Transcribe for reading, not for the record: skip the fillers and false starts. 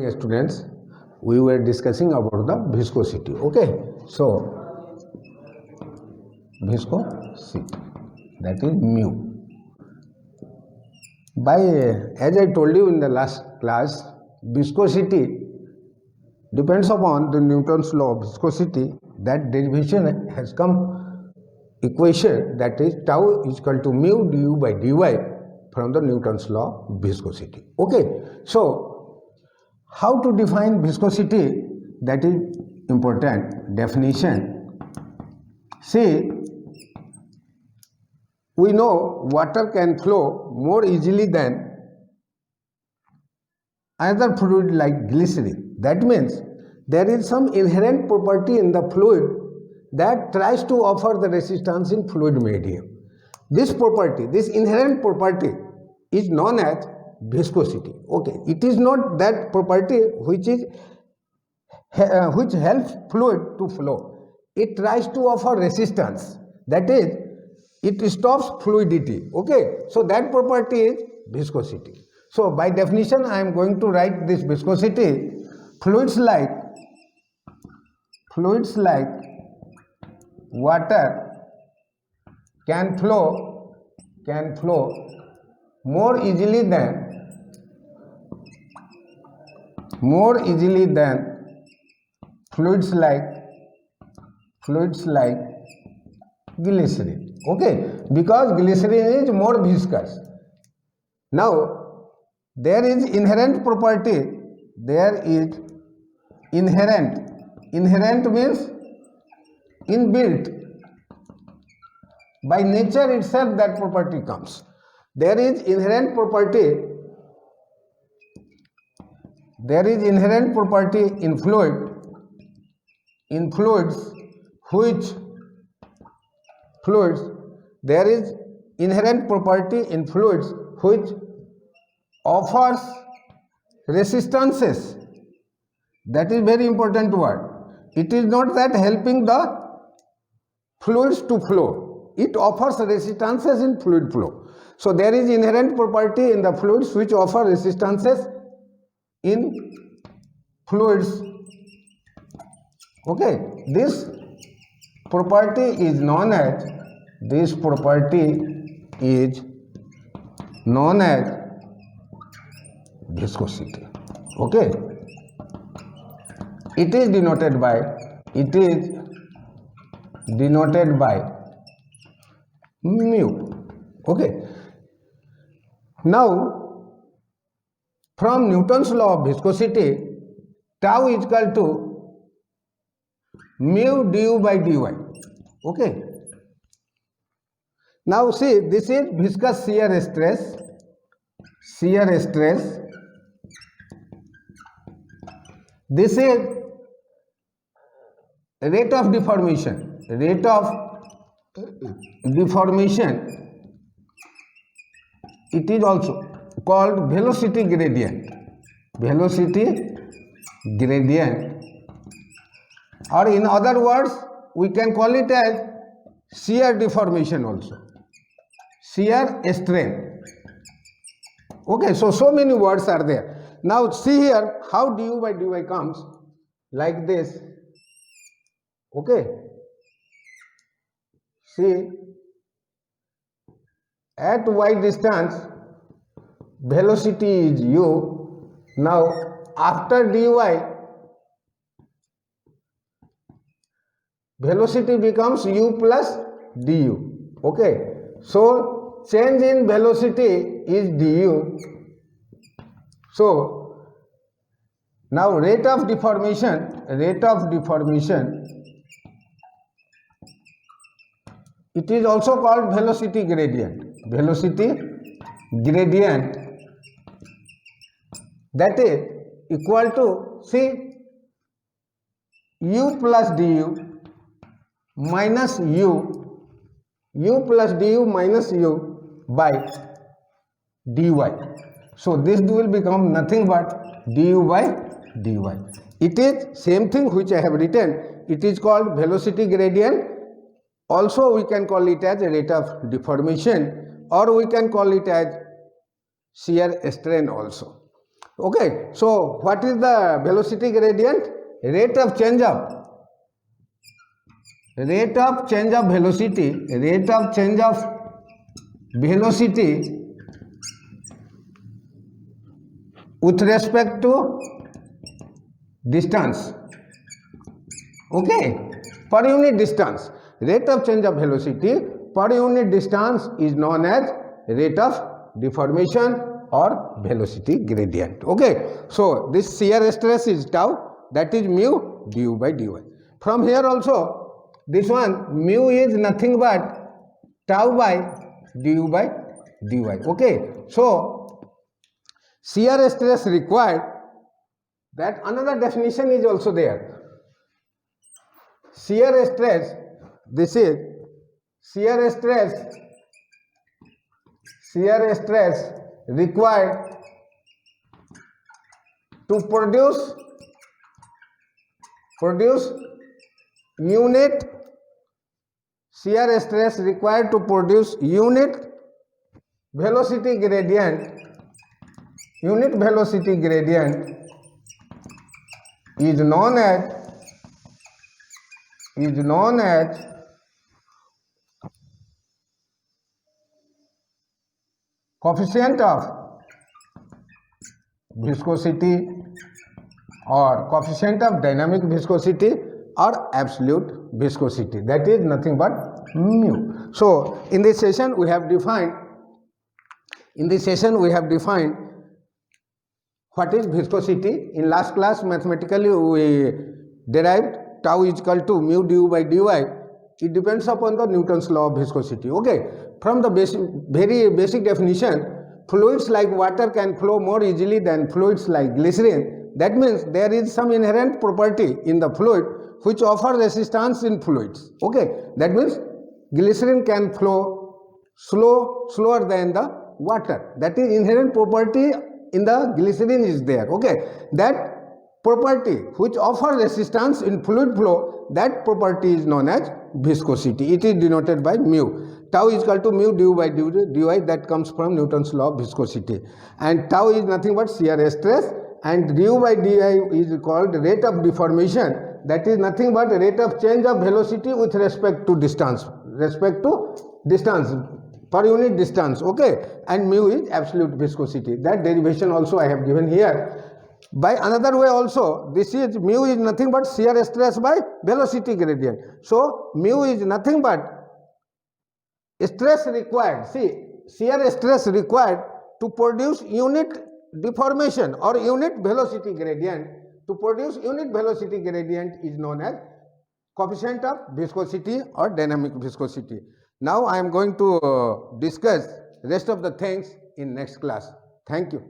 morning, students. We were discussing about the viscosity. Okay, so viscosity, that is mu. As I told you in the last class, viscosity depends upon the Newton's law of viscosity. That derivation has come equation, that is tau is equal to mu du by dy from the Newton's law of viscosity. Okay, so how to define viscosity, that is important definition. See, we know water can flow more easily than another fluid like glycerin. That means there is some inherent property in the fluid that tries to offer the resistance in fluid medium. This property, this inherent property is known as viscosity. Okay, it is not that property which helps fluid to flow. It tries to offer resistance, that is, it stops fluidity. Okay, so that property is viscosity. So by definition I am going to write this viscosity. Fluids like water can flow more easily than fluids like glycerin. Okay, because glycerin is more viscous. Now there is inherent property, inherent means inbuilt. By nature itself that property comes. There is inherent property in fluids which offers resistances. That is very important word. It is not that helping the fluids to flow. It offers resistances in fluid flow. So there is inherent property in the fluids which offer resistances in fluids. Okay, this property is known as viscosity. Okay, it is denoted by mu. Okay, now from Newton's law of viscosity, tau is equal to mu du by dy. Okay, now see, this is viscous shear stress. This is rate of deformation. It is also called velocity gradient, or in other words we can call it as shear deformation also, shear strain. Okay, so many words are there. Now see here how du by dy comes like this. Okay, see, at y distance velocity is u. Now after dy velocity becomes u plus du. Okay, so change in velocity is du. So now rate of deformation, it is also called velocity gradient, that is equal to, see, u plus du minus u by dy. So this will become nothing but du by dy. It is same thing which I have written. It is called velocity gradient. Also we can call it as a rate of deformation, or we can call it as shear strain also. Okay, so what is the velocity gradient? Rate of change of velocity, rate of change of velocity with respect to distance. Okay, per unit distance, rate of change of velocity per unit distance is known as rate of deformation or velocity gradient. Okay, so this shear stress is tau, that is mu du by dy. From here also, this one mu is nothing but tau by du by dy. Okay, so shear stress required, that another definition is also there. Shear stress, this is shear stress required to produce unit, shear stress required to produce unit velocity gradient, is known as coefficient of viscosity or coefficient of dynamic viscosity or absolute viscosity, that is nothing but mu. So in this session we have defined what is viscosity. In last class mathematically we derived tau is equal to mu du by dy. It depends upon the Newton's law of viscosity. Okay, from the very basic definition, fluids like water can flow more easily than fluids like glycerin. That means there is some inherent property in the fluid which offer resistance in fluids. Okay, that means glycerin can flow slower than the water. That is inherent property in the glycerin is there. Okay, that property which offer resistance in fluid flow, that property is known as viscosity. It is denoted by mu. Tau is equal to mu du by dy, that comes from Newton's law of viscosity. And tau is nothing but shear stress, and du by dy is called rate of deformation, that is nothing but rate of change of velocity with respect to distance, per unit distance. Okay, and mu is absolute viscosity. That derivation also I have given here. By another way also, this is mu is nothing but shear stress by velocity gradient. So mu is nothing but stress required, shear stress required to produce unit deformation or unit velocity gradient. To produce unit velocity gradient is known as coefficient of viscosity or dynamic viscosity. Now I am going to discuss rest of the things in next class. Thank you.